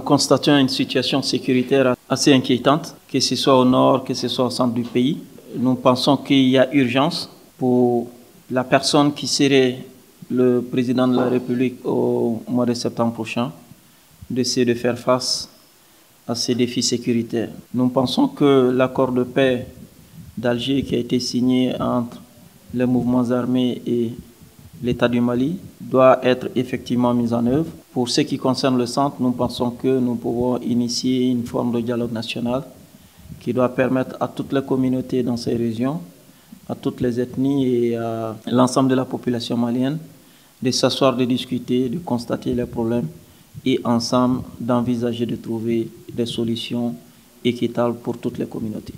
nous constatons une situation sécuritaire assez inquiétante, que ce soit au nord, que ce soit au centre du pays. Nous pensons qu'il y a urgence pour la personne qui serait le président de la République au mois de septembre prochain d'essayer de faire face à ces défis sécuritaires. Nous pensons que l'accord de paix d'Alger qui a été signé entre les mouvements armés et l'État du Mali doit être effectivement mis en œuvre. Pour ce qui concerne le centre, nous pensons que nous pouvons initier une forme de dialogue national qui doit permettre à toutes les communautés dans ces régions, à toutes les ethnies et à l'ensemble de la population malienne de s'asseoir, de discuter, de constater les problèmes et ensemble d'envisager de trouver des solutions équitables pour toutes les communautés.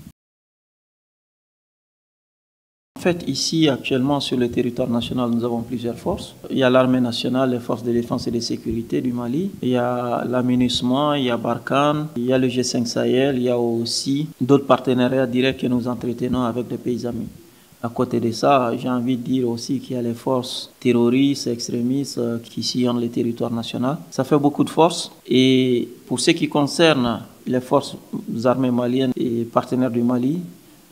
En fait, ici, actuellement, sur le territoire national, nous avons plusieurs forces. Il y a l'armée nationale, les forces de défense et de sécurité du Mali. Il y a l'AMINUSMA, il y a Barkhane, il y a le G5 Sahel, il y a aussi d'autres partenariats directs que nous entretenons avec des pays amis. À côté de ça, j'ai envie de dire aussi qu'il y a les forces terroristes, extrémistes qui sillonnent le territoire national. Ça fait beaucoup de forces. Et pour ce qui concerne les forces armées maliennes et partenaires du Mali,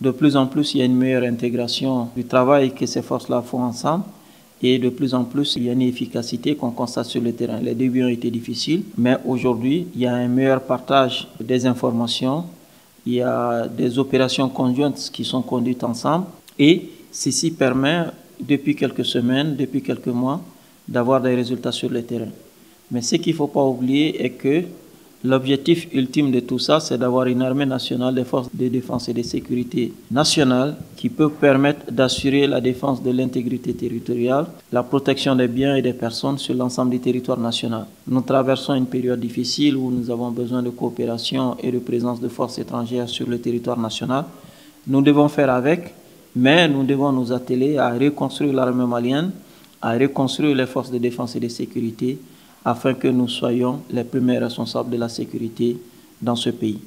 de plus en plus, il y a une meilleure intégration du travail que ces forces-là font ensemble. Et de plus en plus, il y a une efficacité qu'on constate sur le terrain. Les débuts ont été difficiles, mais aujourd'hui, il y a un meilleur partage des informations. Il y a des opérations conjointes qui sont conduites ensemble. Et ceci permet, depuis quelques semaines, depuis quelques mois, d'avoir des résultats sur le terrain. Mais ce qu'il ne faut pas oublier est que l'objectif ultime de tout ça, c'est d'avoir une armée nationale, des forces de défense et de sécurité nationales qui peut permettre d'assurer la défense de l'intégrité territoriale, la protection des biens et des personnes sur l'ensemble du territoire national. Nous traversons une période difficile où nous avons besoin de coopération et de présence de forces étrangères sur le territoire national. Nous devons faire avec, mais nous devons nous atteler à reconstruire l'armée malienne, à reconstruire les forces de défense et de sécurité, afin que nous soyons les premiers responsables de la sécurité dans ce pays.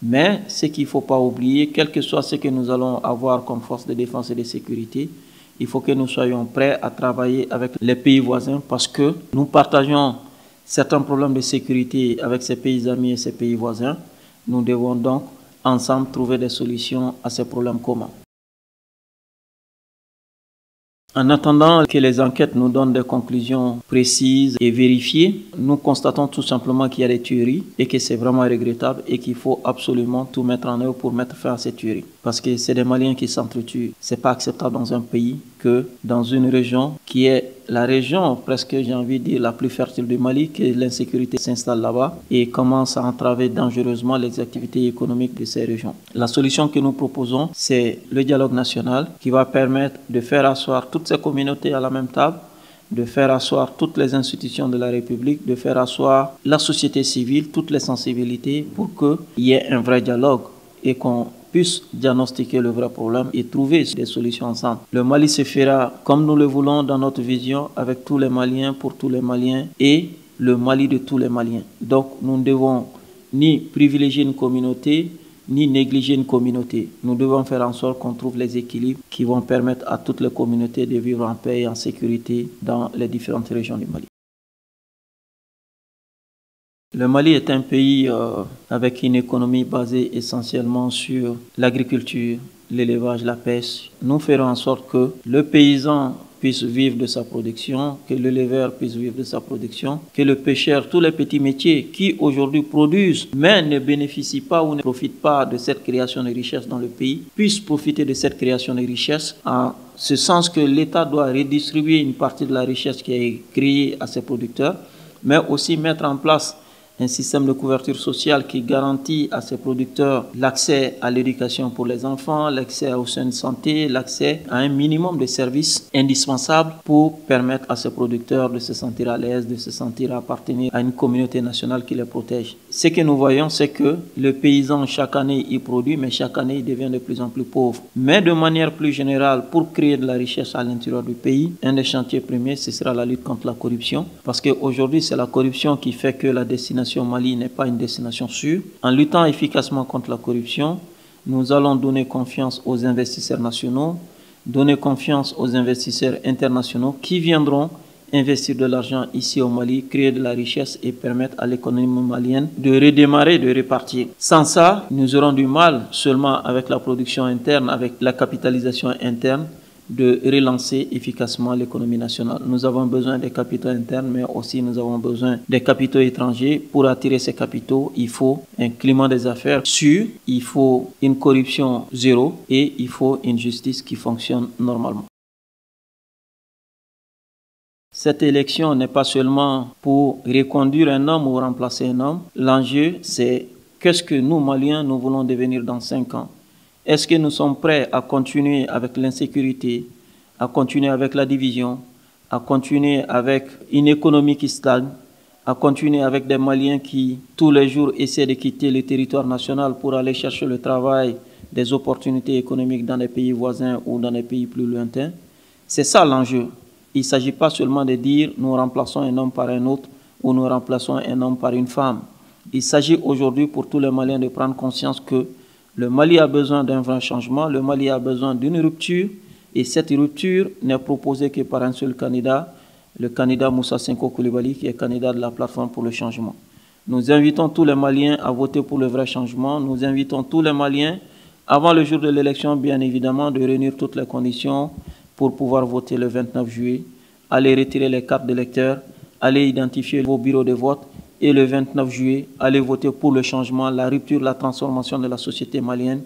Mais ce qu'il ne faut pas oublier, quel que soit ce que nous allons avoir comme force de défense et de sécurité, il faut que nous soyons prêts à travailler avec les pays voisins parce que nous partageons certains problèmes de sécurité avec ces pays amis et ces pays voisins. Nous devons donc ensemble trouver des solutions à ces problèmes communs. En attendant que les enquêtes nous donnent des conclusions précises et vérifiées, nous constatons tout simplement qu'il y a des tueries et que c'est vraiment regrettable et qu'il faut absolument tout mettre en œuvre pour mettre fin à ces tueries. Parce que c'est des Maliens qui s'entretuent. C'est pas acceptable dans un pays que dans une région qui est la région, presque j'ai envie de dire, la plus fertile du Mali, que l'insécurité s'installe là-bas et commence à entraver dangereusement les activités économiques de ces régions. La solution que nous proposons, c'est le dialogue national qui va permettre de faire asseoir toutes ces communautés à la même table, de faire asseoir toutes les institutions de la République, de faire asseoir la société civile, toutes les sensibilités pour qu'il y ait un vrai dialogue et qu'on puisse diagnostiquer le vrai problème et trouver des solutions ensemble. Le Mali se fera comme nous le voulons dans notre vision, avec tous les Maliens, pour tous les Maliens et le Mali de tous les Maliens. Donc nous ne devons ni privilégier une communauté, ni négliger une communauté. Nous devons faire en sorte qu'on trouve les équilibres qui vont permettre à toutes les communautés de vivre en paix et en sécurité dans les différentes régions du Mali. Le Mali est un pays avec une économie basée essentiellement sur l'agriculture, l'élevage, la pêche. Nous ferons en sorte que le paysan puisse vivre de sa production, que l'éleveur puisse vivre de sa production, que le pêcheur, tous les petits métiers qui aujourd'hui produisent mais ne bénéficient pas ou ne profitent pas de cette création de richesse dans le pays, puissent profiter de cette création de richesse en ce sens que l'État doit redistribuer une partie de la richesse qui est créée à ses producteurs, mais aussi mettre en place un système de couverture sociale qui garantit à ses producteurs l'accès à l'éducation pour les enfants, l'accès aux soins de santé, l'accès à un minimum de services indispensables pour permettre à ces producteurs de se sentir à l'aise, de se sentir appartenir à une communauté nationale qui les protège. Ce que nous voyons, c'est que le paysan, chaque année, il produit, mais chaque année, il devient de plus en plus pauvre. Mais de manière plus générale, pour créer de la richesse à l'intérieur du pays, un des chantiers premiers, ce sera la lutte contre la corruption. Parce qu'aujourd'hui, c'est la corruption qui fait que la destination Mali n'est pas une destination sûre. En luttant efficacement contre la corruption, nous allons donner confiance aux investisseurs nationaux, donner confiance aux investisseurs internationaux qui viendront investir de l'argent ici au Mali, créer de la richesse et permettre à l'économie malienne de redémarrer, de repartir. Sans ça, nous aurons du mal seulement avec la production interne, avec la capitalisation interne, de relancer efficacement l'économie nationale. Nous avons besoin des capitaux internes, mais aussi nous avons besoin des capitaux étrangers. Pour attirer ces capitaux, il faut un climat des affaires sûr, il faut une corruption zéro et il faut une justice qui fonctionne normalement. Cette élection n'est pas seulement pour reconduire un homme ou remplacer un homme. L'enjeu, c'est qu'est-ce que nous, Maliens, nous voulons devenir dans 5 ans. Est-ce que nous sommes prêts à continuer avec l'insécurité, à continuer avec la division, à continuer avec une économie qui stagne, à continuer avec des Maliens qui, tous les jours, essaient de quitter le territoire national pour aller chercher le travail, des opportunités économiques dans des pays voisins ou dans des pays plus lointains? C'est ça l'enjeu. Il ne s'agit pas seulement de dire nous remplaçons un homme par un autre ou nous remplaçons un homme par une femme. Il s'agit aujourd'hui pour tous les Maliens de prendre conscience que le Mali a besoin d'un vrai changement, le Mali a besoin d'une rupture et cette rupture n'est proposée que par un seul candidat, le candidat Moussa Senko Coulibaly qui est candidat de la plateforme pour le changement. Nous invitons tous les Maliens à voter pour le vrai changement, nous invitons tous les Maliens avant le jour de l'élection bien évidemment de réunir toutes les conditions pour pouvoir voter le 29 juillet, aller retirer les cartes d'électeurs, aller identifier vos bureaux de vote et le 29 juillet, aller voter pour le changement, la rupture, la transformation de la société malienne.